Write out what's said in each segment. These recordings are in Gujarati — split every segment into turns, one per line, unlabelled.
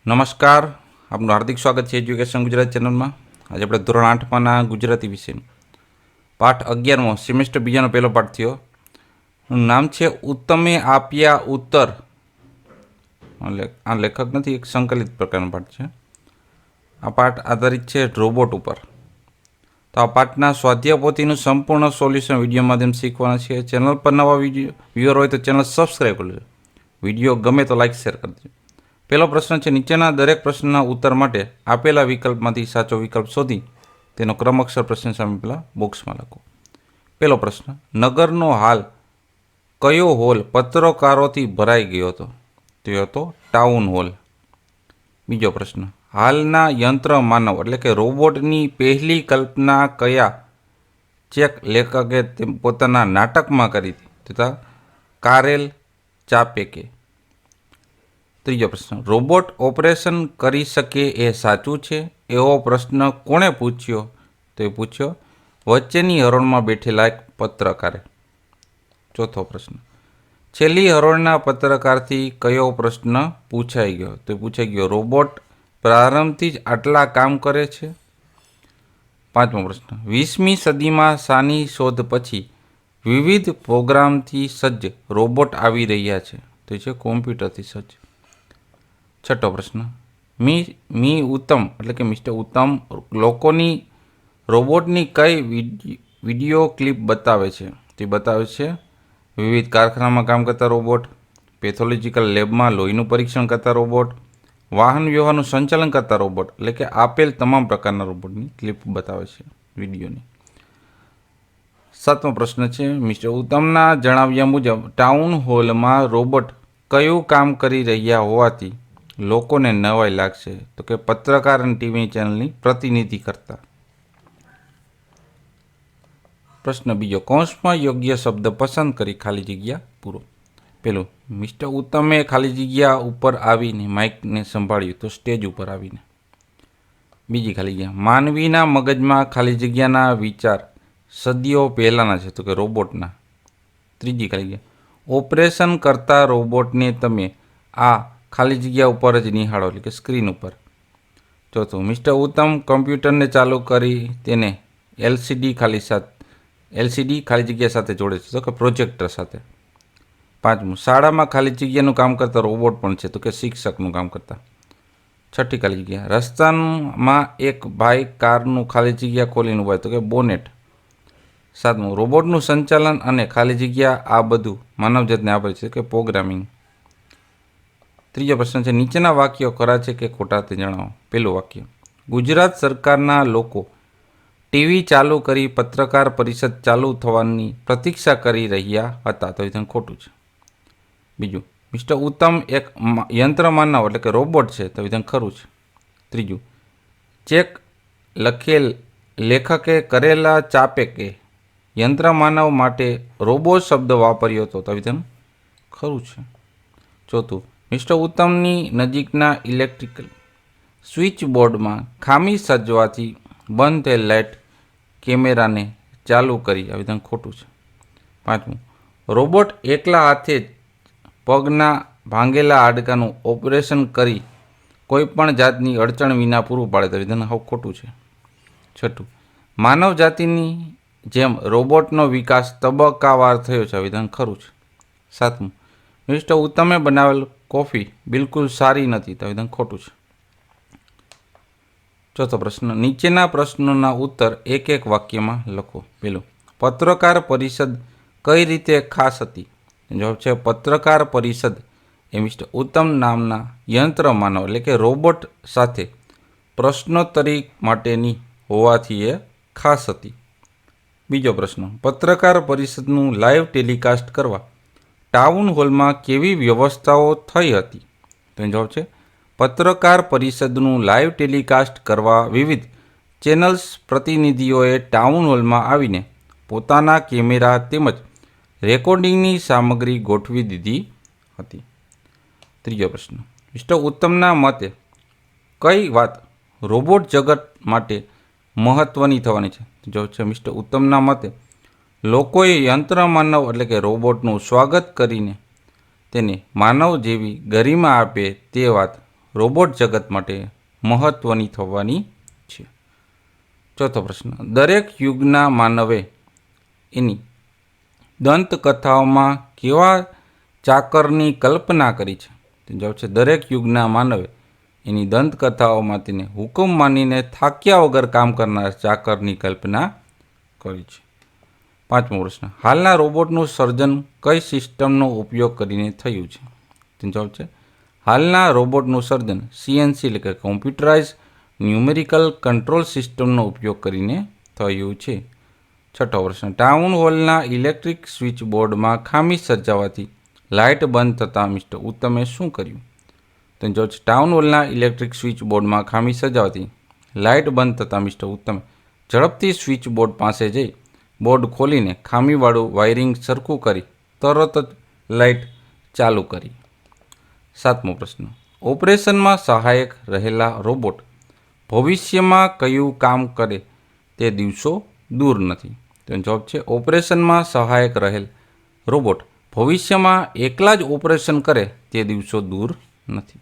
નમસ્કાર, આપનું હાર્દિક સ્વાગત છે એજ્યુકેશન ગુજરાત ચેનલમાં. આજે આપણે ધોરણ 8માંના ગુજરાતી વિષયનું પાઠ 11મો સેમેસ્ટર બીજાનો પહેલો પાઠ થયો. નામ છે ઉત્તમે આપ્યા ઉત્તર. આ લેખક નથી, એક સંકલિત પ્રકારનો પાઠ છે. આ પાઠ આધારિત છે રોબોટ ઉપર. તો આ પાઠના સ્વાધ્યાય પોથીનું સંપૂર્ણ સોલ્યુશન વિડીયો માધ્યમ શીખવાના છે. ચેનલ પર નવા વ્યુઅર હોય તો ચેનલ સબસ્ક્રાઈબ કરજો. વિડીયો ગમે તો લાઈક શેર કરજો. પહેલો પ્રશ્ન છે, નીચેના દરેક પ્રશ્નના ઉત્તર માટે આપેલા વિકલ્પમાંથી સાચો વિકલ્પ શોધી તેનો ક્રમ અક્ષર પ્રશ્ન સામે પેલા બોક્સમાં લખો. પહેલો પ્રશ્ન, નગરનો હાલ કયો હોલ પત્રકારોથી ભરાઈ ગયો હતો? તે હતો ટાઉન હોલ. બીજો પ્રશ્ન, હાલના યંત્ર માનવ એટલે કે રોબોટની પહેલી કલ્પના કયા ચેક લેખકે પોતાના નાટકમાં કરી હતી? તથા કારેલ ચાપેકે. ત્રીજો પ્રશ્ન, રોબોટ ઓપરેશન કરી શકે એ સાચું છે એવો પ્રશ્ન કોણે પૂછ્યો? તો એ પૂછ્યો વચ્ચેની હરોળમાં બેઠેલા એક પત્રકારે. ચોથો પ્રશ્ન, છેલ્લી હરોળના પત્રકારથી કયો પ્રશ્ન પૂછાઈ ગયો? તો પૂછાઈ ગયો રોબોટ પ્રારંભથી જ આટલા કામ કરે છે? પાંચમો પ્રશ્ન, 20મી સદીમાં શાની શોધ પછી વિવિધ પ્રોગ્રામથી સજ્જ રોબોટ આવી રહ્યા છે? તો છે કોમ્પ્યુટરથી સજ્જ. છઠ્ઠો પ્રશ્ન, મી ઉત્તમ એટલે કે મિસ્ટર ઉત્તમ લોકોની રોબોટની કઈ વિડીયો ક્લિપ બતાવે છે? તે બતાવે છે વિવિધ કારખાનામાં કામ કરતા રોબોટ, પેથોલોજીકલ લેબમાં લોહીનું પરીક્ષણ કરતા રોબોટ, વાહન વ્યવહારનું સંચાલન કરતા રોબોટ, એટલે કે આપેલ તમામ પ્રકારના રોબોટની ક્લિપ બતાવે છે વિડીયોની. સાતમો પ્રશ્ન છે, મિસ્ટર ઉત્તમના જણાવ્યા મુજબ ટાઉન હોલમાં રોબોટ કયું કામ કરી રહ્યા હોવાથી લોકોને નવાઈ લાગશે? તો કે પત્રકાર અને ટીવી ચેનલની પ્રતિનિધિ કરતા. પ્રશ્ન બીજો, કૌંસમાં યોગ્ય શબ્દ પસંદ કરી ખાલી જગ્યા પૂરો. પેલું, મિસ્ટર ઉત્તમે ખાલી જગ્યા ઉપર આવીને માઇકને સંભાળ્યું, તો સ્ટેજ ઉપર આવીને. બીજી ખાલી જગ્યા, માનવીના મગજમાં ખાલી જગ્યાના વિચાર સદીઓ પહેલાંના છે, તો કે રોબોટના. ત્રીજી ખાલી જગ્યા, ઓપરેશન કરતા રોબોટને તમે આ ખાલી જગ્યા ઉપર જ નિહાળો, એટલે કે સ્ક્રીન ઉપર. ચોથું, મિસ્ટર ઉત્તમ કમ્પ્યુટરને ચાલુ કરી તેને એલસીડી ખાલી જગ્યા સાથે જોડે છે, તો કે પ્રોજેક્ટર સાથે. પાંચમું, શાળામાં ખાલી જગ્યાનું કામ કરતા રોબોટ પણ છે, તો કે શિક્ષકનું કામ કરતા. છઠ્ઠી ખાલી જગ્યા, રસ્તામાં એક ભાઈ કારનું ખાલી જગ્યા ખોલીને ઉભા, તો કે બોનેટ. સાતમું, રોબોટનું સંચાલન અને ખાલી જગ્યા આ બધું માનવજાતને આપે છે, કે પ્રોગ્રામિંગ. ત્રીજો પ્રશ્ન છે, નીચેના વાક્યો ખરા છે કે ખોટા તે જણાવો. પહેલું વાક્ય, ગુજરાત સરકારના લોકો ટીવી ચાલુ કરી પત્રકાર પરિષદ ચાલુ થવાની પ્રતીક્ષા કરી રહ્યા હતા, તો એ ખોટું છે. બીજું, મિસ્ટર ઉત્તમ એક યંત્ર માનવ એટલે કે રોબોટ છે, તો એ ખરું છે. ત્રીજું, ચેક લખેલ લેખકે કરેલા ચાપેકે યંત્ર માનવ માટે રોબો શબ્દ વાપર્યો હતો, તો એ ખરું છે. ચોથું, મિસ્ટર ઉત્તમની નજીકના ઇલેક્ટ્રિકલ સ્વિચ બોર્ડમાં ખામી સર્જવાથી બંધ થયેલ લાઇટ કેમેરાને ચાલુ કરી, આ ખોટું છે. પાંચમું, રોબોટ એકલા હાથે જ પગના ભાંગેલા હાડકાનું ઓપરેશન કરી કોઈ પણ જાતની અડચણ વિના પૂરું પાડે, તો વિધાન હવે ખોટું છે. છઠ્ઠું, માનવ જાતિની જેમ રોબોટનો વિકાસ તબક્કાવાર થયો છે, વિધાન ખરું છે. સાતમું, મિસ્ટર ઉત્તમે બનાવેલ કોફી બિલકુલ સારી નથી, તો વિધાન ખોટું છે. ચોથો પ્રશ્ન, નીચેના પ્રશ્નોના ઉત્તર એક એક વાક્યમાં લખો. પેલું, પત્રકાર પરિષદ કઈ રીતે ખાસ હતી? જવાબ છે પત્રકાર પરિષદ એ મિસ્ટર ઉત્તમ નામના યંત્ર માનવ એટલે કે રોબોટ સાથે પ્રશ્નોત્તરી માટેની હોવાથી એ ખાસ હતી. બીજો પ્રશ્ન, પત્રકાર પરિષદનું લાઈવ ટેલિકાસ્ટ કરવા ટાઉન હોલમાં કેવી વ્યવસ્થાઓ થઈ હતી? તો જવાબ છે પત્રકાર પરિષદનું લાઈવ ટેલિકાસ્ટ કરવા વિવિધ ચેનલ્સ પ્રતિનિધિઓએ ટાઉન હોલમાં આવીને પોતાના કેમેરા તેમજ રેકોર્ડિંગની સામગ્રી ગોઠવી દીધી હતી. ત્રીજો પ્રશ્ન, મિસ્ટર ઉત્તમના મતે કઈ વાત રોબોટ જગત માટે મહત્ત્વની થવાની છે? જો છે મિસ્ટર ઉત્તમના મતે લોકોએ યંત્ર માનવ એટલે કે રોબોટનું સ્વાગત કરીને તેને માનવ જેવી ગરિમા આપે તે વાત રોબોટ જગત માટે મહત્વની થવાની છે? ચોથો પ્રશ્ન, દરેક યુગના માનવે એની દંતકથાઓમાં કેવા ચાકરની કલ્પના કરી છે? તો જવાબ છે દરેક યુગના માનવે એની દંતકથાઓમાં તેને હુકમ માનીને થાક્યા વગર કામ કરનાર ચાકરની કલ્પના કરી છે. પાંચમો પ્રશ્ન, હાલના રોબોટનું સર્જન કઈ સિસ્ટમનો ઉપયોગ કરીને થયું છે? તો જવાબ છે હાલના રોબોટનું સર્જન CNC એટલે કે કોમ્પ્યુટરાઇઝ ન્યુમેરિકલ કંટ્રોલ સિસ્ટમનો ઉપયોગ કરીને થયું છે. છઠ્ઠો પ્રશ્ન, ટાઉન હોલના ઇલેક્ટ્રિક સ્વિચ બોર્ડમાં ખામી સર્જાવાથી લાઇટ બંધ થતાં મિસ્ટર ઉત્તમે શું કર્યું? તો જો ટાઉન હોલના ઇલેક્ટ્રિક સ્વિચ બોર્ડમાં ખામી સર્જાવાથી લાઇટ બંધ થતાં મિસ્ટર ઉત્તમે ઝડપથી સ્વિચ બોર્ડ પાસે જઈ બોર્ડ ખોલીને ખામીવાળું વાયરિંગ સરખું કરી તરત જ લાઇટ ચાલુ કરી. સાતમો પ્રશ્ન, ઓપરેશનમાં સહાયક રહેલા રોબોટ ભવિષ્યમાં કયું કામ કરે તે દિવસો દૂર નથી? તો જવાબ છે ઓપરેશનમાં સહાયક રહેલ રોબોટ ભવિષ્યમાં એકલા જ ઓપરેશન કરે તે દિવસો દૂર નથી.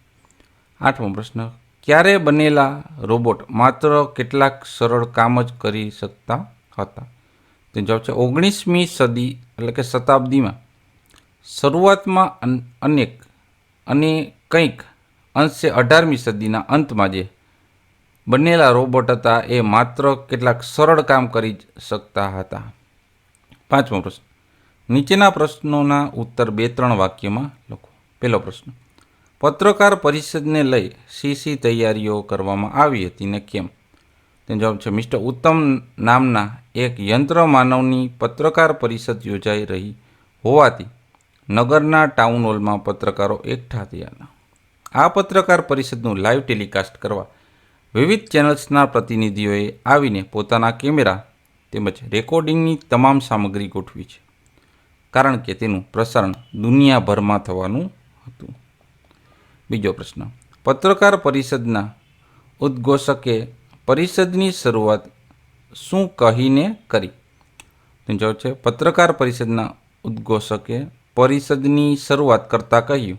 આઠમો પ્રશ્ન, ક્યારે બનેલા રોબોટ માત્ર કેટલાક સરળ કામ જ કરી શકતા હતા? તો જવાબ છે 19મી સદી એટલે કે શતાબ્દીમાં શરૂઆતમાં અને કંઈક અંશે 18મી સદીના અંતમાં જે બનેલા રોબોટ હતા એ માત્ર કેટલાક સરળ કામ કરી શકતા હતા. પાંચમો પ્રશ્ન, નીચેના પ્રશ્નોના ઉત્તર 2-3 વાક્યમાં લખો. પહેલો પ્રશ્ન, પત્રકાર પરિષદને લઈ શી તૈયારીઓ કરવામાં આવી હતી ને કેમ? તેનો જવાબ છે મિસ્ટર ઉત્તમ નામના એક યંત્ર માનવની પત્રકાર પરિષદ યોજાઈ રહી હોવાથી નગરના ટાઉન હોલમાં પત્રકારો એકઠા થયા હતા. આ પત્રકાર પરિષદનું લાઈવ ટેલિકાસ્ટ કરવા વિવિધ ચેનલ્સના પ્રતિનિધિઓએ આવીને પોતાના કેમેરા તેમજ રેકોર્ડિંગની તમામ સામગ્રી ગોઠવી છે, કારણ કે તેનું પ્રસારણ દુનિયાભરમાં થવાનું હતું. બીજો પ્રશ્ન, પત્રકાર પરિષદના ઉદ્ઘોષકે પરિષદની શરૂઆત શું કહીને કરી? તો જવાબ છે પત્રકાર પરિષદના ઉદ્ઘોષકે પરિષદની શરૂઆત કરતાં કહ્યું,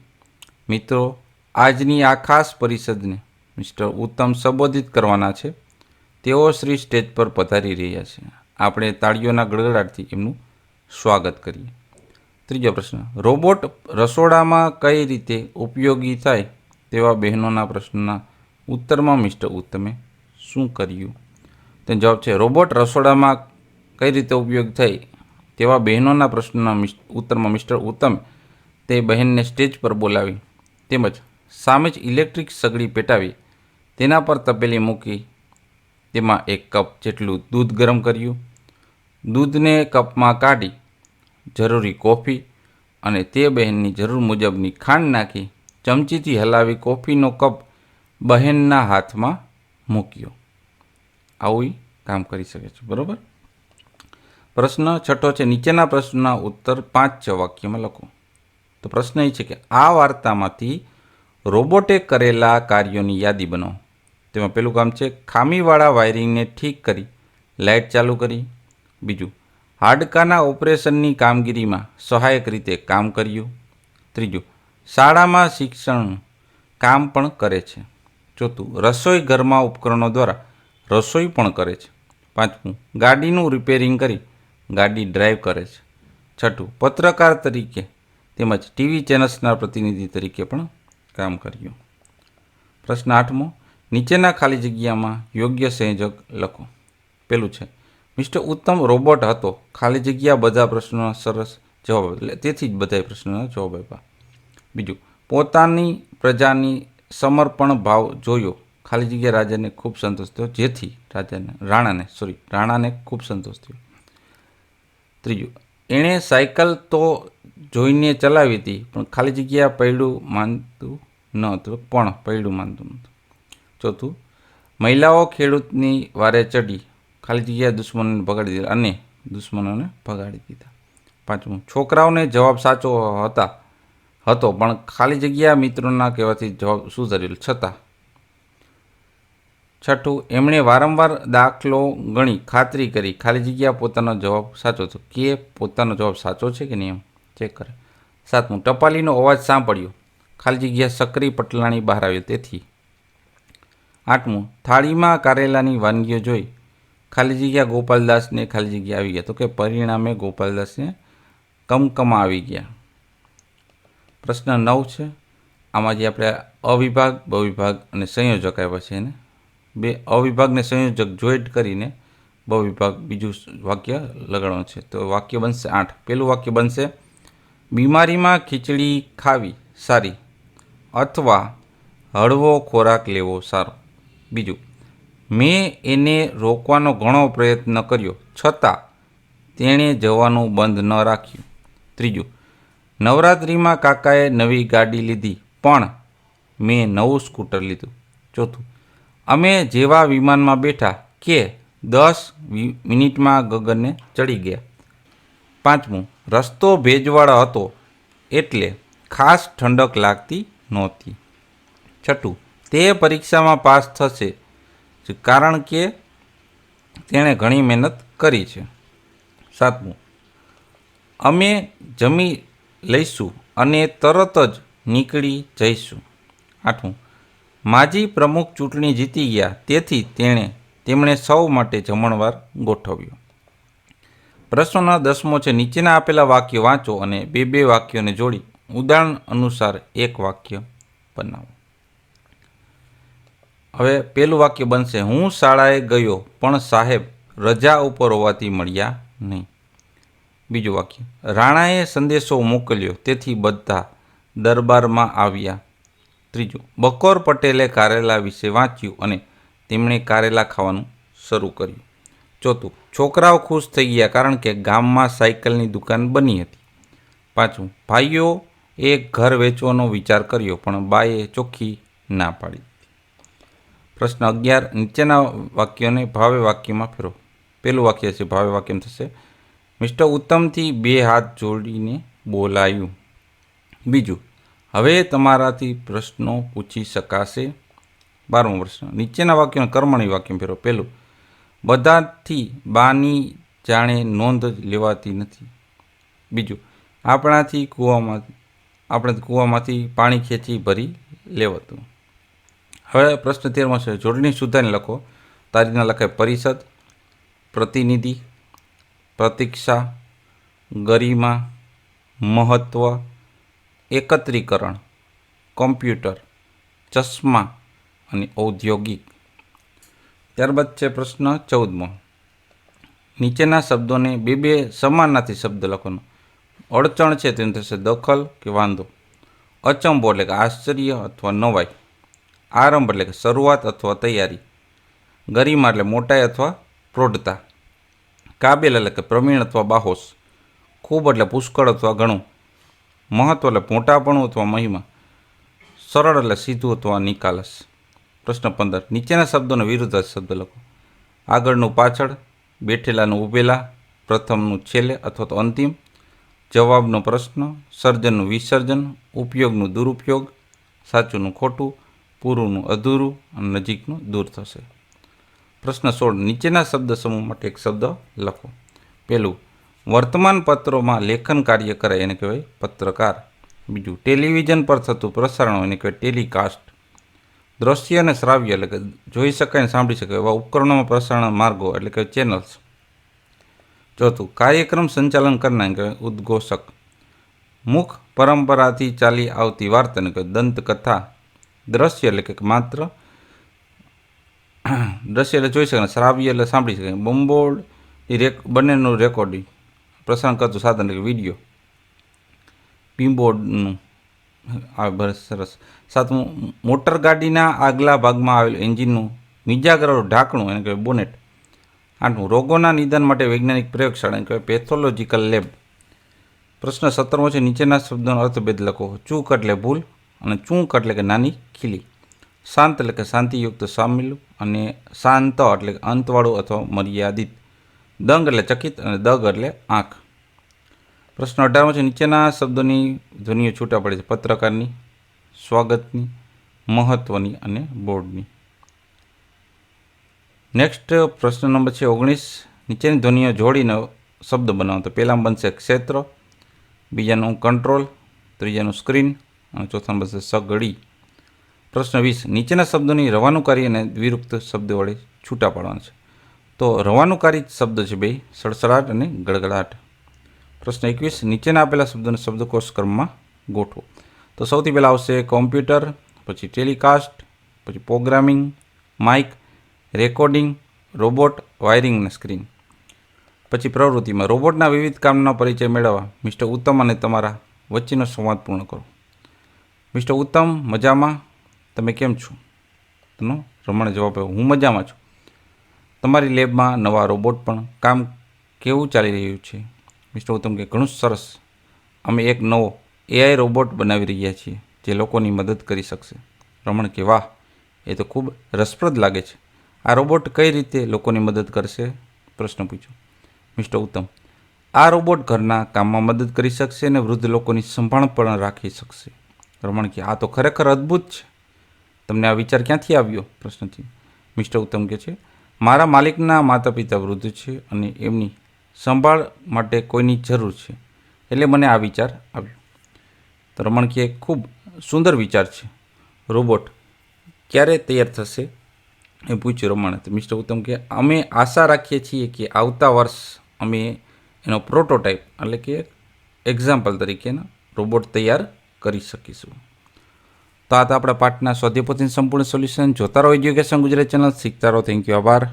મિત્રો, આજની આ ખાસ પરિષદને મિસ્ટર ઉત્તમ સંબોધિત કરવાના છે. તેઓ શ્રી સ્ટેજ પર પધારી રહ્યા છે. આપણે તાળીઓના ગડગડાટથી એમનું સ્વાગત કરીએ. ત્રીજો પ્રશ્ન, રોબોટ રસોડામાં કઈ રીતે ઉપયોગી થાય તેવા બહેનોના પ્રશ્નના ઉત્તરમાં મિસ્ટર ઉત્તમે શું કર્યું? તેનો જવાબ છે રોબોટ રસોડામાં કઈ રીતે ઉપયોગ થાય તેવા બહેનોના પ્રશ્નના ઉત્તરમાં મિસ્ટર ઉત્તમે તે બહેનને સ્ટેજ પર બોલાવી તેમજ સામે જ ઇલેક્ટ્રિક સગડી પેટાવી તેના પર તપેલી મૂકી તેમાં 1 કપ જેટલું દૂધ ગરમ કર્યું. દૂધને કપમાં કાઢી જરૂરી કોફી અને તે બહેનની જરૂર મુજબની ખાંડ નાખી ચમચીથી હલાવી કોફીનો કપ બહેનના હાથમાં મૂક્યો. આવું કામ કરી શકે છે. બરાબર. પ્રશ્ન છઠ્ઠો છે, નીચેના પ્રશ્નના ઉત્તર 5-6 વાક્યમાં લખો. તો પ્રશ્ન એ છે કે આ વાર્તામાંથી રોબોટે કરેલા કાર્યોની યાદી બનાવો. તેમાં પહેલું કામ છે ખામીવાળા વાયરિંગને ઠીક કરી લાઇટ ચાલુ કરી. બીજું, હાડકાના ઓપરેશનની કામગીરીમાં સહાયક રીતે કામ કર્યું. ત્રીજું, શાળામાં શિક્ષણ કામ પણ કરે છે. ચોથું, રસોઈ ઘરમાં ઉપકરણો દ્વારા રસોઈ પણ કરે છે. પાંચમું, ગાડીનું રિપેરિંગ કરી ગાડી ડ્રાઈવ કરે છે. છઠ્ઠું, પત્રકાર તરીકે તેમજ ટીવી ચેનલ્સના પ્રતિનિધિ તરીકે પણ કામ કર્યું. પ્રશ્ન 8મો, નીચેના ખાલી જગ્યામાં યોગ્ય સંયોજક લખો. પેલું છે મિસ્ટર ઉત્તમ રોબોટ હતો, ખાલી જગ્યા બધા પ્રશ્નોના સરસ જવાબ, એટલે તેથી જ બધા પ્રશ્નોના જવાબ આપ્યા. બીજું, પોતાની પ્રજાની સમર્પણ ભાવ જોયો, ખાલી જગ્યા રાજાને ખૂબ સંતોષ થયો, જેથી રાણાને ખૂબ સંતોષ થયો. ત્રીજું, એણે સાયકલ તો જોઈને ચલાવી હતી પણ ખાલી જગ્યા પૈડું માનતું ન હતું, પણ પૈડું માનતું નહોતું. ચોથું, મહિલાઓ ખેડૂતની વારે ચડી, ખાલી જગ્યા દુશ્મનોને ભગાડી દીધા. પાંચમું, છોકરાઓને જવાબ સાચો હતો પણ ખાલી જગ્યા મિત્રોના કહેવાથી જવાબ સુધરેલ છતાં. છઠ્ઠું, એમણે વારંવાર દાખલો ગણી ખાતરી કરી ખાલી જગ્યા પોતાનો જવાબ સાચો હતો, કે પોતાનો જવાબ સાચો છે કે નહીં એમ ચેક કરે. સાતમું, ટપાલીનો અવાજ સાંભળ્યો, ખાલી જગ્યા સક્રી પટલાણી બહાર આવ્યો તેથી. 8મું, થાળીમાં કારેલાની વાનગીઓ જોઈ ખાલી જગ્યા ગોપાલદાસને ખાલી જગ્યા આવી ગયા. તો કે પરિણામે ગોપાલદાસને કમકમા આવી ગયા. પ્રશ્ન 9 છે. આમાં જે આપણે અવિભાગ, બવિભાગ અને સંયોજક આવ્યા છે એને બે અવિભાગને સંયોજક જોઈન્ટ કરીને બવિભાગ બીજું વાક્ય લગાડવાનું છે. તો વાક્ય બનશે 8. પહેલું વાક્ય બનશે બીમારીમાં ખીચડી ખાવી સારી અથવા હળવો ખોરાક લેવો સારો. બીજું, મેં એને રોકવાનો ઘણો પ્રયત્ન કર્યો છતાં તેણે જવાનું બંધ ન રાખ્યું. ત્રીજું, નવરાત્રિમાં કાકાએ નવી ગાડી લીધી પણ મેં નવું સ્કૂટર લીધું. ચોથું, અમે જેવા વિમાનમાં બેઠા કે 10 મિનિટમાં ગગનને ચડી ગયા. 5મું, રસ્તો ભેજવાળો હતો એટલે ખાસ ઠંડક લાગતી નહોતી. 6, તે પરીક્ષામાં પાસ થશે કારણ કે તેણે ઘણી મહેનત કરી છે. 7મું, અમે જમી લઈશું અને તરત જ નીકળી જઈશું. 8મું, માજી પ્રમુખ ચૂંટણી જીતી ગયા તેથી તેમણે સૌ માટે જમણવાર ગોઠવ્યો. પ્રશ્નનો 10મો છે. નીચેના આપેલા વાક્યો વાંચો અને બે વાક્યોને જોડી ઉદાહરણ અનુસાર એક વાક્ય બનાવો. હવે પહેલું વાક્ય બનશે હું શાળાએ ગયો પણ સાહેબ રજા ઉપર હોવાથી મળ્યા નહીં. બીજું વાક્ય, રાણાએ સંદેશો મોકલ્યો તેથી બધા દરબારમાં આવ્યા. ત્રીજું, બકોર પટેલે કારેલા વિશે વાંચ્યું અને તેમણે કારેલા ખાવાનું શરૂ કર્યું. ચોથું, છોકરાઓ ખુશ થઈ ગયા કારણ કે ગામમાં સાયકલની દુકાન બની હતી. 5મું, ભાઈઓ એક ઘર વેચવાનો વિચાર કર્યો પણ બાએ ચોખ્ખી ના પાડી. પ્રશ્ન 11, નીચેના વાક્યોને ભાવે વાક્યમાં ફેરવો. પહેલું વાક્ય છે ભાવે વાક્યમાં થશે મિસ્ટર ઉત્તમથી 2 હાથ જોડીને બોલાયું. બીજું, હવે તમારાથી પ્રશ્નો પૂછી શકાશે. 12મો પ્રશ્ન, નીચેના વાક્યોને કર્મણી વાક્યમાં ફેરવો. પહેલું, બધાથી બાની જાણે નોંધ લેવાતી નથી. બીજું, આપણાથી કૂવામાંથી પાણી ખેંચી ભરી લેવાતું. હવે પ્રશ્ન 13મો છે. જોડણી સુધારીને લખો. તારીખના લખાય પરિષદ, પ્રતિનિધિ, પ્રતીક્ષા, ગરિમા, મહત્વ, એકત્રીકરણ, કોમ્પ્યુટર, ચશ્મા અને ઔદ્યોગિક. ત્યારબાદ છે પ્રશ્ન 14મો. નીચેના શબ્દોને બે સમાનાર્થી શબ્દ લખવાનો. અડચણ છે તેનું થશે દખલ કે વાંધો. અચંબો એટલે કે આશ્ચર્ય અથવા નવાઈ. આરંભ એટલે કે શરૂઆત અથવા તૈયારી. ગરિમા એટલે મોટાઈ અથવા પ્રૌઢતા. કાબેલ એટલે કે પ્રવીણ અથવા બાહોશ. ખૂબ એટલે પુષ્કળ અથવા ઘણું. મહત્વ એટલે મોટાપણું અથવા મહિમા. સરળ એટલે સીધું અથવા નિકાલસ. પ્રશ્ન 15, નીચેના શબ્દોનો વિરુદ્ધાર્થ શબ્દ લખો. આગળનું પાછળ, બેઠેલાનું ઊભેલા, પ્રથમનું છેલ્લે અથવા તો અંતિમ, જવાબનો પ્રશ્ન, સર્જનનું વિસર્જન, ઉપયોગનું દુરુપયોગ, સાચુંનું ખોટું, પૂરુંનું અધૂરું અને નજીકનું દૂર થશે. પ્રશ્ન 16, નીચેના શબ્દ સમૂહ માટે એક શબ્દ લખો. પહેલું, વર્તમાન પત્રોમાં લેખન કાર્ય કરાય એને કહેવાય પત્રકાર. બીજું, ટેલિવિઝન પર થતું પ્રસારણ એને કહેવાય ટેલિકાસ્ટ. દ્રશ્ય અને શ્રાવ્ય એટલે કે જોઈ શકાય અને સાંભળી શકાય એવા ઉપકરણોમાં પ્રસારણ માર્ગો એટલે કે ચેનલ્સ. ચોથું, કાર્યક્રમ સંચાલન કરનાર કહેવાય ઉદ્ઘોષક. મુખ પરંપરાથી ચાલી આવતી વાર્તાને કહેવાય દંતકથા. દ્રશ્ય એટલે કે માત્ર દ્રશ્ય એટલે જોઈ શકાય, શ્રાવ્ય એટલે સાંભળી શકાય. બોમ્બોર્ડ બંનેનું રેકોર્ડિંગ પ્રસારણ કરતું સાધન એટલે કે વિડીયો. બીમબોર્ડનું બસ સરસ. 7મું, મોટર ગાડીના આગલા ભાગમાં આવેલું એન્જિનનું મિજાગરાનું ઢાંકણું એને કહેવાય બોનેટ. 8મું, રોગોના નિદાન માટે વૈજ્ઞાનિક પ્રયોગશાળા એને કહેવાય પેથોલોજીકલ લેબ. પ્રશ્ન 17મો છે. નીચેના શબ્દોનો અર્થભેદ લખો. ચૂક એટલે ભૂલ અને ચૂંક એટલે કે નાની ખીલી. શાંત એટલે કે શાંતિયુક્ત સામેલું અને શાંત એટલે કે અંતવાળું અથવા મર્યાદિત. દંગ એટલે ચકિત અને દગ એટલે આંખ. પ્રશ્ન 18મો છે. નીચેના શબ્દોની ધ્વનિઓ છૂટા પડે છે. પત્રકારની, સ્વાગતની, મહત્વની અને બોર્ડની. નેક્સ્ટ પ્રશ્ન નંબર છે 19. નીચેની ધ્વનિઓ જોડીને શબ્દ બનાવો. તો પહેલામાં બનશે ક્ષેત્ર, બીજાનું કંટ્રોલ, ત્રીજાનું સ્ક્રીન, અને ચોથા નંબર છે સગડી. પ્રશ્ન 20, નીચેના શબ્દોની રવાનુકારી અને દ્વિરુક્ત શબ્દ વડે છૂટા પાડવાના છે. તો રવાનુકારી શબ્દ છે બે, સડસડાટ અને ગડગડાટ. પ્રશ્ન 21, નીચેના આપેલા શબ્દોને શબ્દકોશ ક્રમમાં ગોઠવો. તો સૌથી પહેલાં આવશે કોમ્પ્યુટર, પછી ટેલિકાસ્ટ, પછી programming, mike, recording, robot, wiring અને સ્ક્રીન. પછી પ્રવૃત્તિમાં રોબોટના વિવિધ કામના પરિચય મેળવવા મિસ્ટર ઉત્તમ અને તમારા વચ્ચેનો સંવાદ પૂર્ણ કરો. મિસ્ટર ઉત્તમ, મજામાં, તમે કેમ છો? તેનો રમણે જવાબ આપ્યો, હું મજામાં છું. તમારી લેબમાં નવા રોબોટ પણ કામ કેવું ચાલી રહ્યું છે? મિસ્ટર ઉત્તમ કે ઘણું સરસ. અમે એક નવો AI રોબોટ બનાવી રહ્યા છીએ જે લોકોની મદદ કરી શકશે. રમણ કે વાહ, એ તો ખૂબ રસપ્રદ લાગે છે. આ રોબોટ કઈ રીતે લોકોની મદદ કરશે? પ્રશ્ન પૂછ્યો. મિસ્ટર ઉત્તમ, આ રોબોટ ઘરના કામમાં મદદ કરી શકશે અને વૃદ્ધ લોકોની સંભાળ પણ રાખી શકશે. રમણ કે આ તો ખરેખર અદ્ભુત છે. તમને આ વિચાર ક્યાંથી આવ્યો? પ્રશ્નથી મિસ્ટર ઉત્તમ કે છે, મારા માલિકના માતા પિતા વૃદ્ધ છે અને એમની સંભાળ માટે કોઈની જરૂર છે, એટલે મને આ વિચાર આવ્યો. તો રમણ કે ખૂબ સુંદર વિચાર છે. રોબોટ ક્યારે તૈયાર થશે એ પૂછ્યું રમણે. તો મિસ્ટર ઉત્તમ કે અમે આશા રાખીએ છીએ કે આવતા વર્ષ અમે એનો પ્રોટોટાઇપ એટલે કે એક્ઝામ્પલ તરીકેના રોબોટ તૈયાર કરી શકીશું. તો આ તો આપણા પાઠના સ્વાધ્યાય પોથીનું સંપૂર્ણ સોલ્યુશન. જોતા રહો એજ્યુકેશન ગુજરાતી ચેનલ, શીખતા રહો. થેન્ક યુ, આભાર.